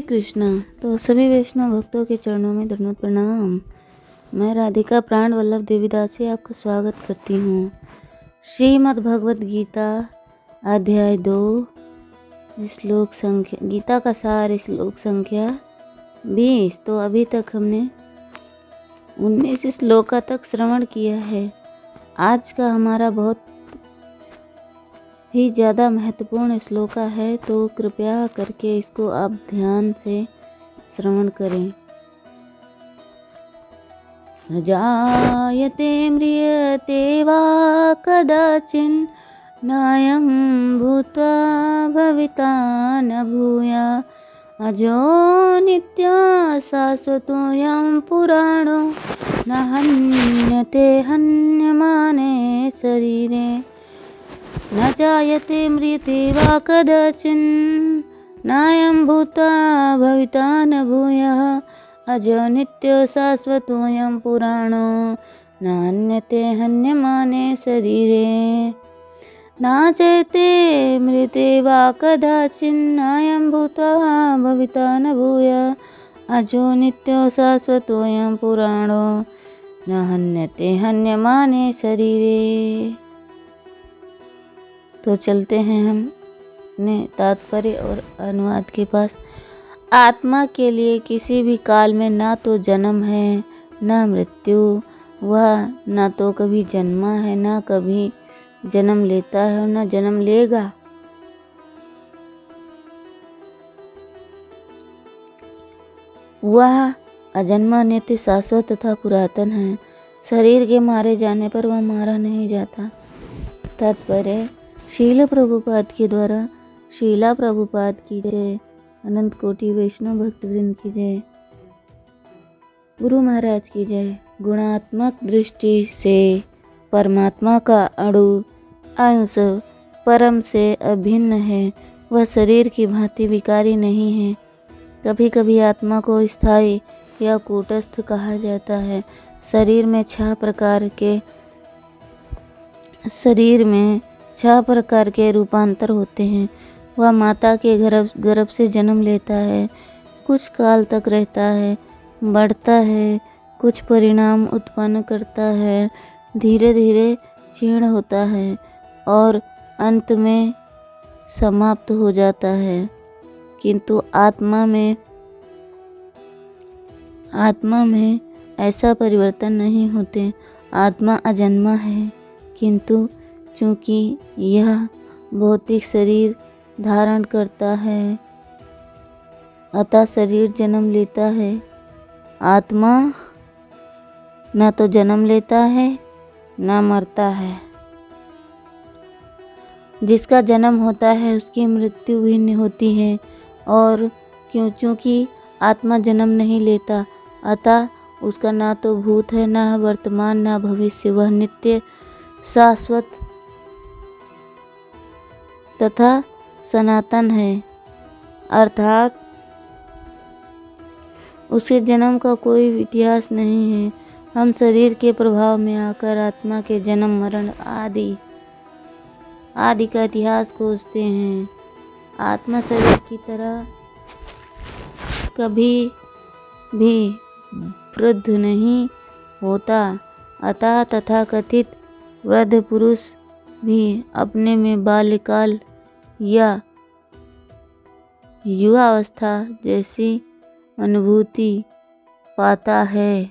कृष्णा। तो सभी वैष्णव भक्तों के चरणों में दंडवत प्रणाम। मैं राधिका प्राण वल्लभ देवीदासी आपका स्वागत करती हूँ। श्रीमद् भगवद गीता अध्याय 2 श्लोक संख्या गीता का सार श्लोक संख्या 20। तो अभी तक हमने 19 श्लोका तक श्रवण किया है। आज का हमारा बहुत ही ज़्यादा महत्वपूर्ण श्लोका है, तो कृपया करके इसको आप ध्यान से श्रवण करें। न जायते म्रियते वा कदाचिन् नायं भूत्वा भविता न भूया अजो नित्यः शाश्वतोऽयं पुराणो न हन्यते हन्यमाने शरीरे। न जायते म्रियते वा कदाचिन् नायं भूत्वा भविता न भूयः अजो नित्यो शाश्वतोऽयं पुराणो न हन्यते हन्यमाने शरीरे। न जायते म्रियते वा कदाचिन् नायं भूत्वा भविता न भूयः अजो नित्यो शाश्वतोऽयं पुराणो न हन्यते हन्यमाने शरीरे। तो चलते हैं हम अपने तात्पर्य और अनुवाद के पास। आत्मा के लिए किसी भी काल में ना तो जन्म है ना मृत्यु, वह ना तो कभी जन्मा है ना कभी जन्म लेता है और ना जन्म लेगा। वह अजन्मा नित्य शाश्वत तथा पुरातन है। शरीर के मारे जाने पर वह मारा नहीं जाता। तात्पर्य शील प्रभुपाद के द्वारा शीला प्रभुपाद की जय। अनंत कोटि वैष्णव भक्तवृंद की जय। गुरु महाराज की जय। गुणात्मक दृष्टि से परमात्मा का अणु अंश परम से अभिन्न है। वह शरीर की भांति विकारी नहीं है। कभी कभी आत्मा को स्थायी या कूटस्थ कहा जाता है। शरीर में 6 प्रकार के रूपांतर होते हैं। वह माता के गर्भ से जन्म लेता है, कुछ काल तक रहता है, बढ़ता है, कुछ परिणाम उत्पन्न करता है, धीरे धीरे क्षीण होता है और अंत में समाप्त हो जाता है। किंतु आत्मा में ऐसा परिवर्तन नहीं होते। आत्मा अजन्मा है, किंतु चूँकि यह भौतिक शरीर धारण करता है अतः शरीर जन्म लेता है। आत्मा न तो जन्म लेता है न मरता है। जिसका जन्म होता है उसकी मृत्यु भी होती है। और चूँकि आत्मा जन्म नहीं लेता अतः उसका ना तो भूत है ना वर्तमान ना भविष्य। वह नित्य शाश्वत तथा सनातन है, अर्थात उसके जन्म का कोई इतिहास नहीं है। हम शरीर के प्रभाव में आकर आत्मा के जन्म मरण आदि का इतिहास खोजते हैं। आत्मा शरीर की तरह कभी भी वृद्ध नहीं होता। अतः तथाकथित वृद्ध पुरुष भी अपने में बाल्यकाल या युवावस्था जैसी अनुभूति पाता है।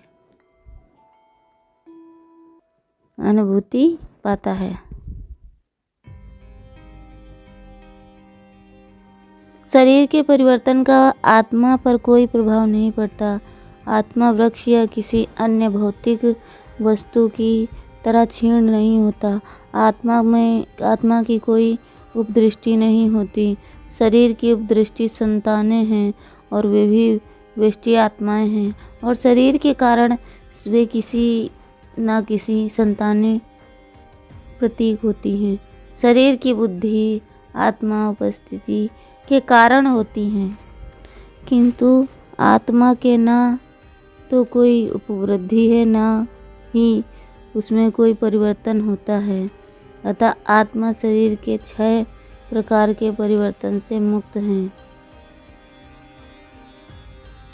शरीर के परिवर्तन का आत्मा पर कोई प्रभाव नहीं पड़ता। आत्मा वृक्ष या किसी अन्य भौतिक वस्तु की तरह क्षीण नहीं होता। आत्मा की कोई उपदृष्टि नहीं होती। शरीर की उपदृष्टि संतानें हैं और वे भी व्यष्टि आत्माएं हैं और शरीर के कारण वे किसी न किसी संतानें प्रतीक होती हैं। शरीर की बुद्धि आत्मा उपस्थिति के कारण होती हैं, किंतु आत्मा के ना तो कोई उपवृद्धि है ना ही उसमें कोई परिवर्तन होता है। अतः आत्मा शरीर के 6 प्रकार के परिवर्तन से मुक्त हैं।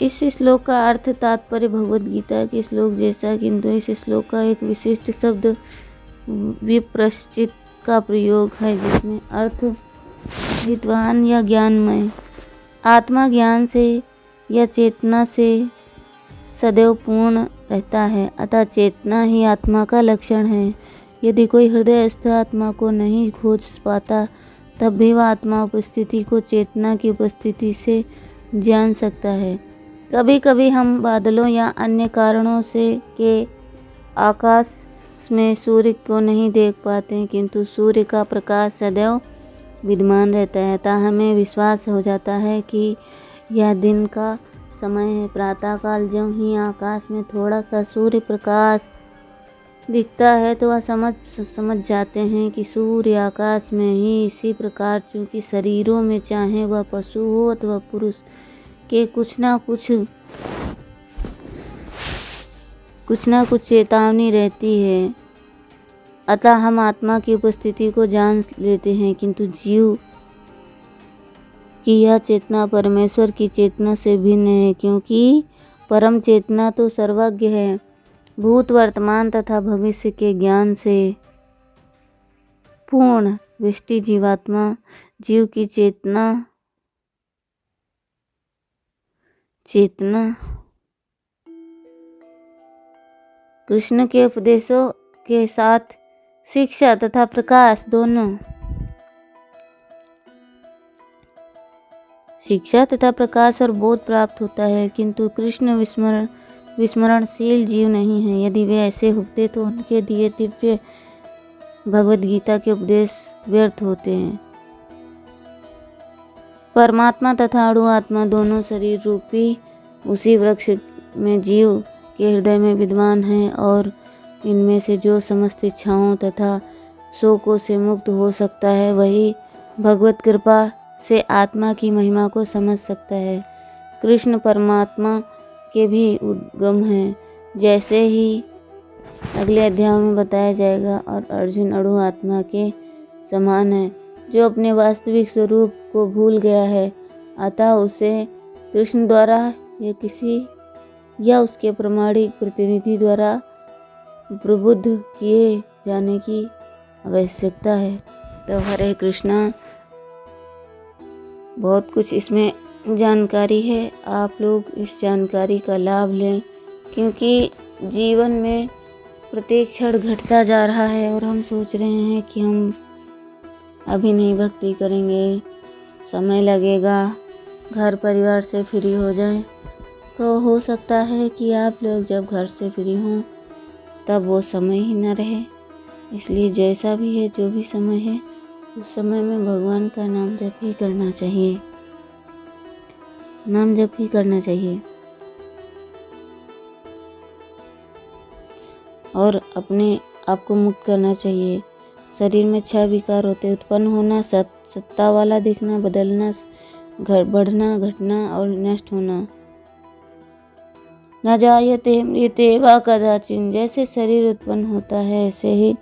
इस श्लोक का अर्थ तात्पर्य भगवद गीता के श्लोक जैसा, किंतु इस श्लोक का एक विशिष्ट शब्द विप्रश्चित का प्रयोग है, जिसमें अर्थ विद्वान या ज्ञानमय। आत्मा ज्ञान से या चेतना से सदैव पूर्ण रहता है, अतः चेतना ही आत्मा का लक्षण है। यदि कोई हृदयस्थ आत्मा को नहीं खोज पाता, तब भी वह आत्मा उपस्थिति को चेतना की उपस्थिति से जान सकता है। कभी कभी हम बादलों या अन्य कारणों से के आकाश में सूर्य को नहीं देख पाते, किंतु सूर्य का प्रकाश सदैव विद्यमान रहता है, अतः हमें विश्वास हो जाता है कि यह दिन का समय है। प्रातःकाल ज्यों ही आकाश में थोड़ा सा सूर्य प्रकाश दिखता है तो वह समझ जाते हैं कि सूर्य आकाश में ही इसी प्रकार, चूँकि शरीरों में चाहे वह पशु हो अथवा पुरुष के कुछ ना कुछ चेतावनी रहती है, अतः हम आत्मा की उपस्थिति को जान लेते हैं। किंतु जीव की यह चेतना परमेश्वर की चेतना से भिन्न है, क्योंकि परम चेतना तो सर्वज्ञ है। भूत वर्तमान तथा भविष्य के ज्ञान से पूर्ण व्यष्टि जीवात्मा जीव की चेतना कृष्ण के उपदेशों के साथ शिक्षा तथा प्रकाश दोनों शिक्षा तथा प्रकाश और बोध प्राप्त होता है, किंतु कृष्ण विस्मरणशील जीव नहीं है। यदि वे ऐसे होते तो उनके दिए दिव्य भगवद गीता के उपदेश व्यर्थ होते हैं। परमात्मा तथा अणु आत्मा दोनों शरीर रूपी उसी वृक्ष में जीव के हृदय में विद्यमान हैं, और इनमें से जो समस्त इच्छाओं तथा शोकों से मुक्त हो सकता है, वही भगवत कृपा से आत्मा की महिमा को समझ सकता है। कृष्ण परमात्मा के भी उद्गम हैं, जैसे ही अगले अध्याय में बताया जाएगा, और अर्जुन अणु आत्मा के समान है, जो अपने वास्तविक स्वरूप को भूल गया है, अतः उसे कृष्ण द्वारा या उसके प्रामाणिक प्रतिनिधि द्वारा प्रबुद्ध किए जाने की आवश्यकता है। तो हरे कृष्णा, बहुत कुछ इसमें जानकारी है, आप लोग इस जानकारी का लाभ लें, क्योंकि जीवन में प्रत्येक क्षण घटता जा रहा है और हम सोच रहे हैं कि हम अभी नहीं भक्ति करेंगे, समय लगेगा, घर परिवार से फ्री हो जाएं, तो हो सकता है कि आप लोग जब घर से फ्री हों तब वो समय ही न रहे। इसलिए जैसा भी है, जो भी समय है, उस समय में भगवान का नाम जप ही करना चाहिए, नाम जप ही करना चाहिए, और अपने आप को मुक्त करना चाहिए। शरीर में 6 विकार होते, उत्पन्न होना, सत्ता वाला दिखना, बदलना, बढ़ना, घटना और नष्ट होना। न जायते मृते वा कदाचिन, जैसे शरीर उत्पन्न होता है, ऐसे ही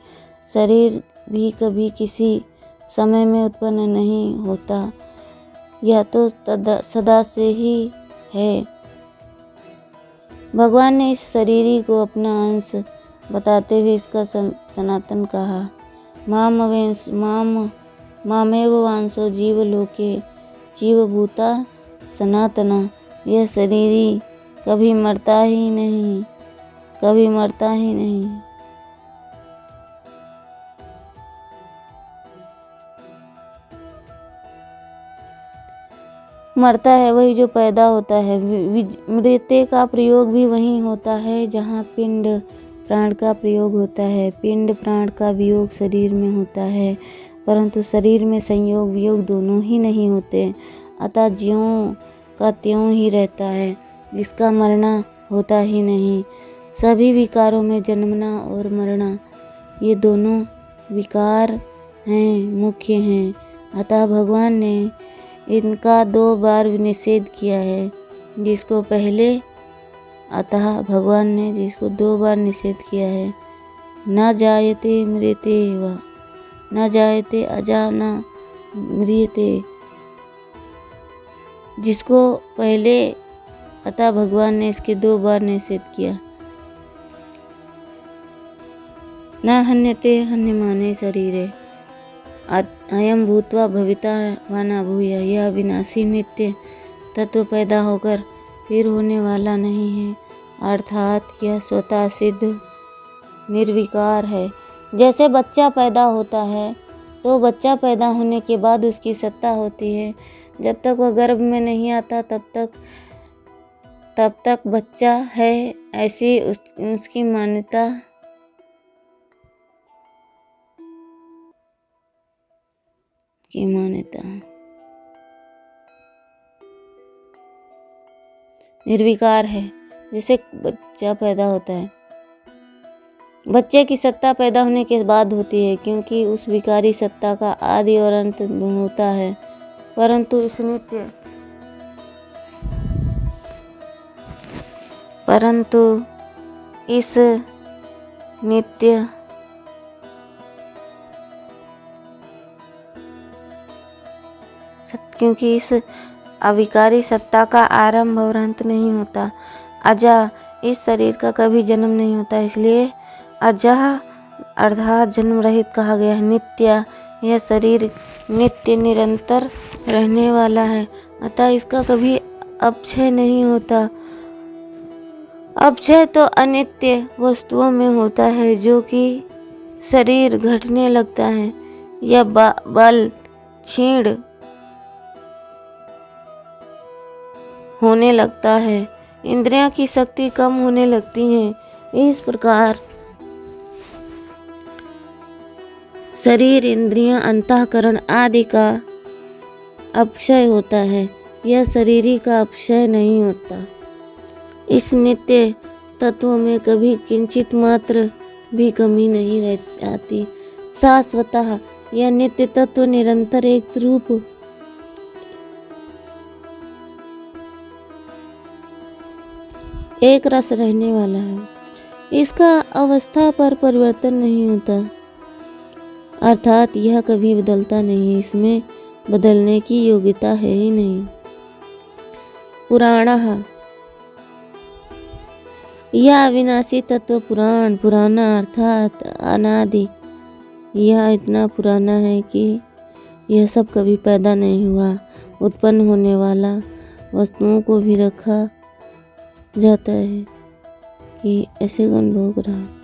शरीर भी कभी किसी समय में उत्पन्न नहीं होता, यह तो सदा से ही है। भगवान ने इस शरीर को अपना अंश बताते हुए इसका सनातन कहा। मामेव वांसो जीवलोके जीवभूता सनातना, यह शरीर कभी मरता ही नहीं, कभी मरता ही नहीं। मरता है वही जो पैदा होता है। मृत्य का प्रयोग भी वहीं होता है जहाँ पिंड प्राण का प्रयोग होता है। पिंड प्राण का वियोग शरीर में होता है, परंतु शरीर में संयोग वियोग दोनों ही नहीं होते, अतः ज्यों का त्यों ही रहता है, इसका मरना होता ही नहीं। सभी विकारों में जन्मना और मरना, ये दोनों विकार हैं, मुख्य हैं, अतः भगवान ने इनका 2 बार निषेध किया है, जिसको पहले अतः भगवान ने जिसको 2 बार निषेध किया है, न जायते मृते वा न जायते अजाना मृते, जिसको पहले अतः भगवान ने इसके 2 बार निषेध किया। न हन्यते हन्यमाने शरीरे अयम भूत्वा भविता वा न भूय। यह विनाशी नित्य तत्व पैदा होकर फिर होने वाला नहीं है, अर्थात यह स्वतः सिद्ध निर्विकार है। जैसे बच्चा पैदा होता है तो बच्चा पैदा होने के बाद उसकी सत्ता होती है। जब तक वह गर्भ में नहीं आता तब तक बच्चा है, ऐसी उसकी मान्यता निर्विकार है। जैसे बच्चा पैदा होता है, बच्चे की सत्ता पैदा होने के बाद होती है, क्योंकि उस विकारी सत्ता का आदि और अंत होता है। परंतु इस नित्य क्योंकि इस अविकारी सत्ता का आरंभ और अंत नहीं होता। अजा इस शरीर का कभी जन्म नहीं होता, इसलिए अजह अर्थात जन्म रहित कहा गया है। नित्य यह शरीर नित्य निरंतर रहने वाला है, अतः इसका कभी अपक्षय नहीं होता। अपक्षय तो अनित्य वस्तुओं में होता है, जो कि शरीर घटने लगता है या बल क्षीण होने लगता है, इंद्रियों की शक्ति कम होने लगती है। इस प्रकार शरीर, इंद्रियां, अंतःकरण आदि का अपक्षय होता है, यह शरीरी का अपक्षय नहीं होता। इस नित्य तत्व में कभी किंचित मात्र भी कमी नहीं रह जाती। शाश्वतः यह नित्य तत्व निरंतर एक रूप एक रस रहने वाला है। इसका अवस्था पर परिवर्तन नहीं होता, अर्थात यह कभी बदलता नहीं, इसमें बदलने की योग्यता है ही नहीं। पुराणः यह अविनाशी तत्व पुराना अर्थात अनादि, यह इतना पुराना है कि यह सब कभी पैदा नहीं हुआ। उत्पन्न होने वाला वस्तुओं को भी रखा जाता है कि ऐसे अनुभव रहा।